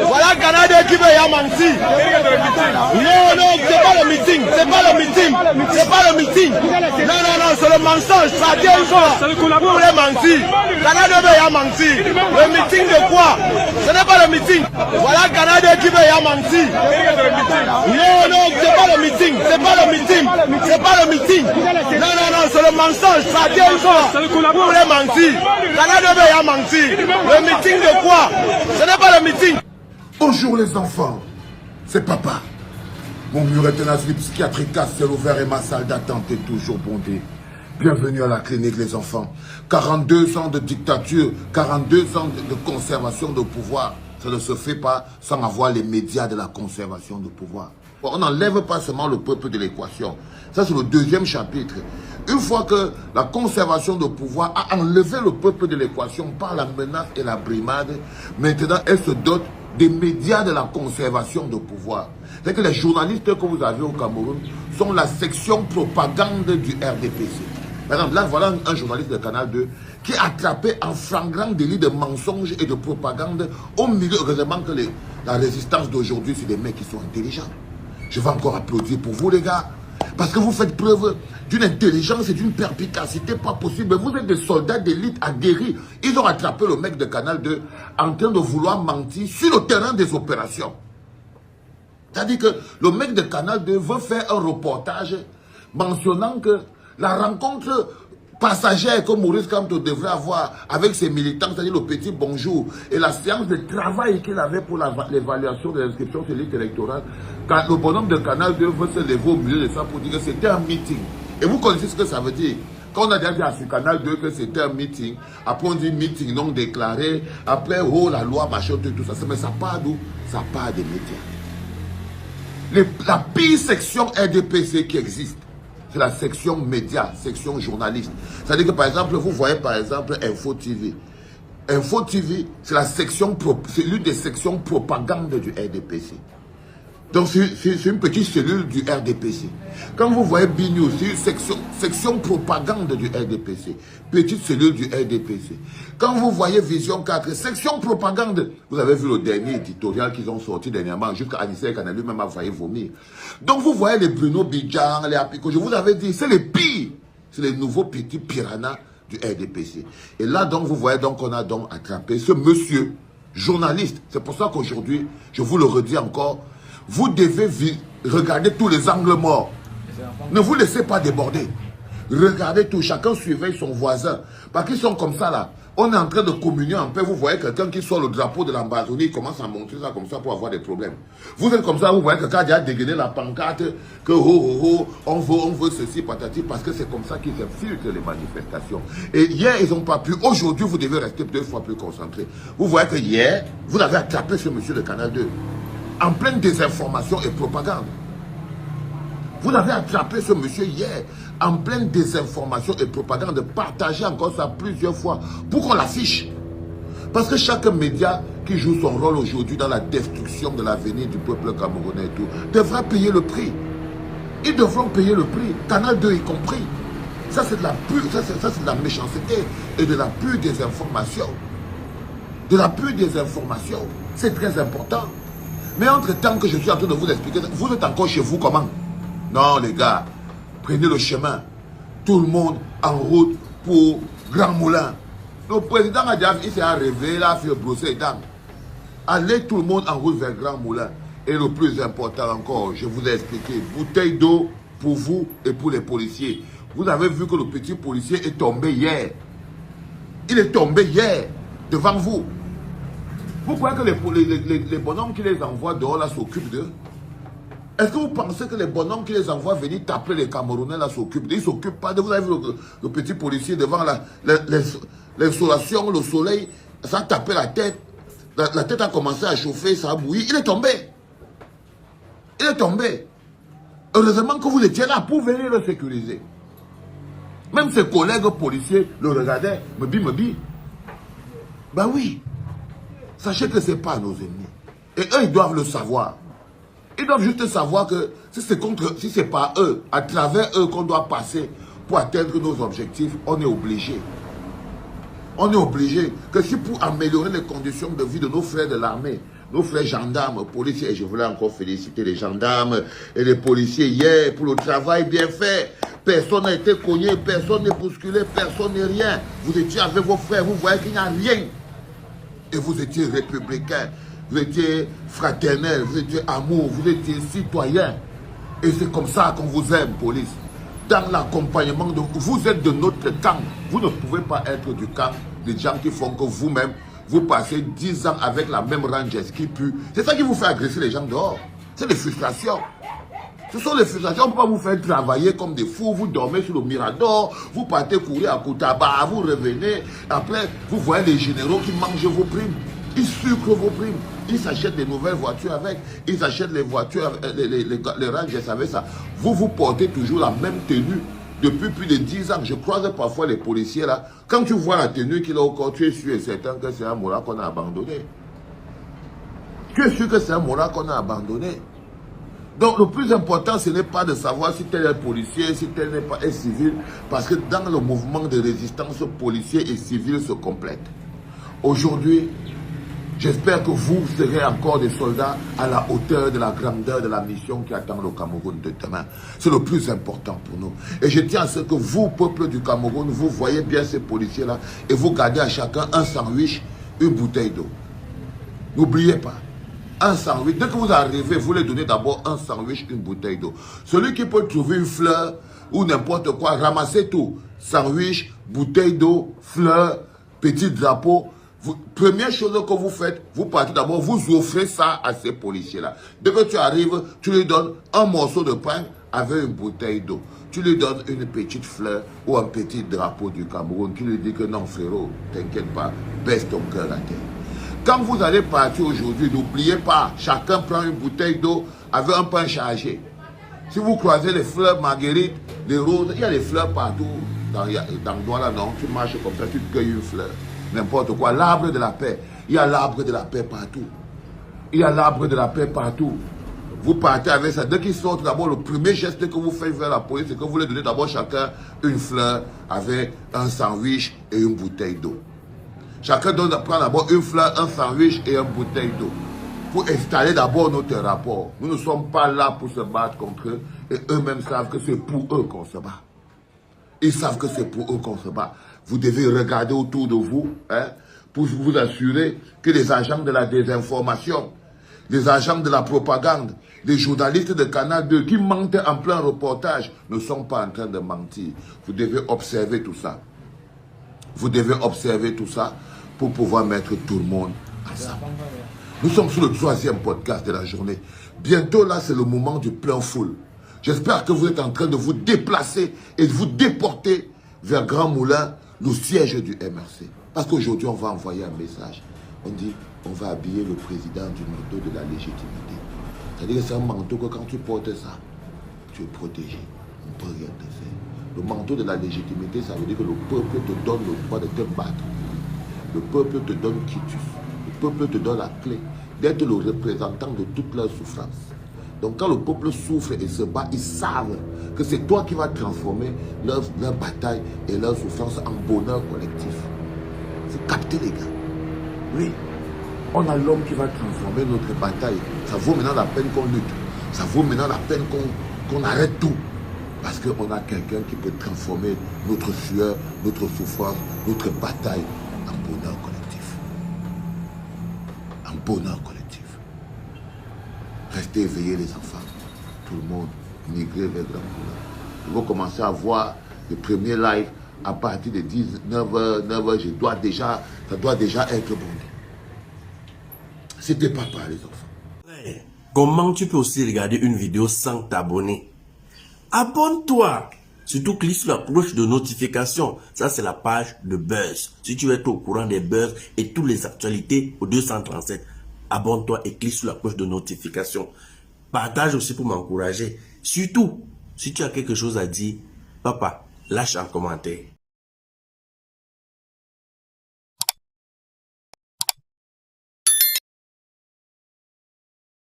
Voilà Canada qui veut y menti. Non, non, c'est pas le meeting. C'est pas le meeting. C'est pas le meeting. Non, non, non, c'est le mensonge. Ça tient une fois. Vous voulez mentir. Canada veut y mentir. Le meeting de quoi? Ce n'est pas le meeting. Voilà Canada qui veut y mentir. Non, non, c'est pas le meeting. C'est pas le meeting. C'est pas le meeting. Non, non, non, c'est le mensonge. Ça tient une fois. Vous voulez mentir. Canada veut y mentir. Le meeting de quoi? Ce n'est pas le meeting. Bonjour les enfants, c'est papa. Mon mur est un asile psychiatrique à ciel ouvert et ma salle d'attente est toujours bondée. Bienvenue à la clinique les enfants. 42 ans de dictature, 42 ans de conservation de pouvoir. Ça ne se fait pas sans avoir les médias de la conservation de pouvoir. On n'enlève pas seulement le peuple de l'équation. Ça c'est le deuxième chapitre. Une fois que la conservation de pouvoir a enlevé le peuple de l'équation par la menace et la brimade, maintenant elle se dote des médias de la conservation de pouvoir. C'est que les journalistes que vous avez au Cameroun sont la section propagande du RDPC. Par exemple, là, voilà un journaliste de Canal 2 qui est attrapé en flagrant délit de mensonge et de propagande au milieu. Heureusement que la résistance d'aujourd'hui, c'est des mecs qui sont intelligents. Je vais encore applaudir pour vous, les gars. Parce que vous faites preuve d'une intelligence et d'une perspicacité pas possible. Vous êtes des soldats d'élite aguerris. Ils ont attrapé le mec de Canal 2 en train de vouloir mentir sur le terrain des opérations. C'est-à-dire que le mec de Canal 2 veut faire un reportage mentionnant que la rencontre passagère que Maurice Kamto devrait avoir avec ses militants, c'est-à-dire le petit bonjour, et la séance de travail qu'il avait pour l'évaluation de l'inscription sur liste électorale, quand le bonhomme de Canal 2 veut se lever au milieu de ça pour dire que c'était un meeting. Et vous connaissez ce que ça veut dire. Quand on a déjà dit sur Canal 2 que c'était un meeting, après on dit meeting non déclaré, après oh la loi, machin, tout ça. Mais ça part d'où? Ça part des médias. La pire section RDPC qui existe, c'est la section médias, section journaliste. C'est-à-dire que par exemple, vous voyez par exemple Info TV. Info TV, c'est c'est l'une des sections propagande du RDPC. Donc c'est une petite cellule du RDPC. Quand vous voyez BNews, c'est une section propagande du RDPC. Petite cellule du RDPC. Quand vous voyez Vision 4, section propagande, vous avez vu le dernier éditorial qu'ils ont sorti dernièrement, jusqu'à Anissé Canal lui-même a failli vomir. Donc vous voyez les Bruno Bidjan, les Apico, je vous avais dit, c'est les pires. C'est les nouveaux petits piranhas du RDPC. Et là donc vous voyez donc on a donc attrapé ce monsieur, journaliste. C'est pour ça qu'aujourd'hui, je vous le redis encore, vous devez regarder tous les angles morts. Ne vous laissez pas déborder. Regardez tout, chacun surveille son voisin. Parce qu'ils sont comme ça là. On est en train de communier en paix. Vous voyez quelqu'un qui sort le drapeau de l'Amazonie, il commence à montrer ça comme ça pour avoir des problèmes. Vous êtes comme ça, vous voyez quelqu'un qui a dégainé la pancarte, que on veut ceci, patati, parce que c'est comme ça qu'ils infiltrent les manifestations. Et hier, ils n'ont pas pu. Aujourd'hui, vous devez rester 2 fois plus concentré. Vous voyez que hier, vous avez attrapé ce monsieur de Canal 2. En pleine désinformation et propagande. Vous avez attrapé ce monsieur hier en pleine désinformation et propagande. Partagez encore ça plusieurs fois pour qu'on l'affiche. Parce que chaque média qui joue son rôle aujourd'hui dans la destruction de l'avenir du peuple camerounais et tout, devra payer le prix. Ils devront payer le prix, Canal 2 y compris. Ça c'est de la pure, ça c'est de la méchanceté et de la pure désinformation. De la pure désinformation. C'est très important. Mais entre-temps que je suis en train de vous expliquer, vous êtes encore chez vous comment? Non les gars, prenez le chemin. Tout le monde en route pour Grand Moulin. Le président a déjà, il s'est arrivé là, il a fait brosser les dents. Allez tout le monde en route vers Grand Moulin. Et le plus important encore, je vous ai expliqué, bouteille d'eau pour vous et pour les policiers. Vous avez vu que le petit policier est tombé hier. Il est tombé hier, devant vous. Vous croyez que les bonhommes qui les envoient dehors là s'occupent d'eux? Est-ce que vous pensez que les bonhommes qui les envoient venir taper les Camerounais là s'occupent d'eux? Ils ne s'occupent pas de vous. Avez vu le petit policier devant l'insolation, le soleil, ça a tapé la tête. La tête a commencé à chauffer, ça a bouilli. Il est tombé. Il est tombé. Heureusement que vous étiez là pour venir le sécuriser. Même ses collègues policiers le regardaient. Me dit. Ben oui. Sachez que ce n'est pas nos ennemis. Et eux, ils doivent le savoir. Ils doivent juste savoir que si ce n'est pas eux, à travers eux qu'on doit passer pour atteindre nos objectifs, on est obligé. On est obligé que si pour améliorer les conditions de vie de nos frères de l'armée, nos frères gendarmes, policiers, et je voulais encore féliciter les gendarmes et les policiers hier pour le travail bien fait. Personne n'a été cogné, personne n'est bousculé, personne n'est rien. Vous étiez avec vos frères, vous voyez qu'il n'y a rien. Et vous étiez républicains, vous étiez fraternels, vous étiez amour, vous étiez citoyens. Et c'est comme ça qu'on vous aime, police. Dans l'accompagnement, vous êtes de notre camp. Vous ne pouvez pas être du camp des gens qui font que vous-même, vous passez 10 ans avec la même Rangers qui pue. C'est ça qui vous fait agresser les gens dehors. C'est des frustrations. Ce sont les frustrations. On ne peut pas vous faire travailler comme des fous. Vous dormez sur le Mirador, vous partez courir à Koutaba, vous revenez. Après, vous voyez les généraux qui mangent vos primes. Ils sucrent vos primes. Ils s'achètent des nouvelles voitures avec. Ils achètent les voitures, les Rangers avec ça. Vous portez toujours la même tenue depuis plus de 10 ans. Je croise parfois les policiers là. Quand tu vois la tenue qu'il a au corps, tu es sûr et certain que c'est un Mola qu'on a abandonné. Tu es sûr que c'est un Mola qu'on a abandonné. Donc le plus important, ce n'est pas de savoir si tel est policier, si tel n'est pas est civil, parce que dans le mouvement de résistance, policiers et civils se complètent. Aujourd'hui, j'espère que vous serez encore des soldats à la hauteur de la grandeur de la mission qui attend le Cameroun de demain. C'est le plus important pour nous. Et je tiens à ce que vous, peuple du Cameroun, vous voyez bien ces policiers-là et vous gardez à chacun un sandwich, une bouteille d'eau. N'oubliez pas. Un sandwich, dès que vous arrivez, vous les donnez d'abord un sandwich, une bouteille d'eau. Celui qui peut trouver une fleur ou n'importe quoi, ramassez tout. Sandwich, bouteille d'eau, fleurs, petit drapeau. Première chose que vous faites, vous partez d'abord, vous offrez ça à ces policiers-là. Dès que tu arrives, tu lui donnes un morceau de pain avec une bouteille d'eau. Tu lui donnes une petite fleur ou un petit drapeau du Cameroun. Tu lui dis que non frérot, t'inquiète pas, baisse ton cœur à terre. Quand vous allez partir aujourd'hui, n'oubliez pas, chacun prend une bouteille d'eau avec un pain chargé. Si vous croisez les fleurs marguerites, les roses, il y a des fleurs partout. Dans Douala, non, tu marches comme ça, tu cueilles une fleur. N'importe quoi. L'arbre de la paix. Il y a l'arbre de la paix partout. Il y a l'arbre de la paix partout. Vous partez avec ça. Dès qu'ils sortent, d'abord, le premier geste que vous faites vers la police, c'est que vous leur donnez d'abord chacun une fleur avec un sandwich et une bouteille d'eau. Chacun prend d'abord une fleur, un sandwich et une bouteille d'eau. Pour installer d'abord notre rapport. Nous ne sommes pas là pour se battre contre eux. Et eux-mêmes savent que c'est pour eux qu'on se bat. Ils savent que c'est pour eux qu'on se bat. Vous devez regarder autour de vous pour vous assurer que les agents de la désinformation, les agents de la propagande, les journalistes de Canal 2 qui mentent en plein reportage ne sont pas en train de mentir. Vous devez observer tout ça. Vous devez observer tout ça pour pouvoir mettre tout le monde ensemble. Nous sommes sur le 3e podcast de la journée. Bientôt là, c'est le moment du plein foule. J'espère que vous êtes en train de vous déplacer et de vous déporter vers Grand Moulin, le siège du MRC. Parce qu'aujourd'hui, on va envoyer un message. On dit, on va habiller le président du manteau de la légitimité. C'est-à-dire que c'est un manteau que quand tu portes ça, tu es protégé. On ne peut rien te faire. Le manteau de la légitimité, ça veut dire que le peuple te donne le droit de te battre. Le peuple te donne quitus. Le peuple te donne la clé d'être le représentant de toute leur souffrance. Donc quand le peuple souffre et se bat, ils savent que c'est toi qui vas transformer leur bataille et leur souffrance en bonheur collectif. Vous captez les gars? Oui. On a l'homme qui va transformer notre bataille. Ça vaut maintenant la peine qu'on lutte. Ça vaut maintenant la peine qu'on arrête tout. Parce qu'on a quelqu'un qui peut transformer notre sueur, notre souffrance, notre bataille en bonheur collectif. En bonheur collectif. Restez éveillés les enfants. Tout le monde, migrez vers Grand Moulin. Ils vont commencer à voir le premier live à partir de 19h, 9h. Ça doit déjà être bon. C'était papa les enfants. Comment tu peux aussi regarder une vidéo sans t'abonner? Abonne-toi. Surtout clique sur la cloche de notification. Ça c'est la page de Buzz. Si tu veux être au courant des buzz et toutes les actualités au 237, abonne-toi et clique sur la cloche de notification. Partage aussi pour m'encourager. Surtout, si tu as quelque chose à dire, papa, lâche un commentaire.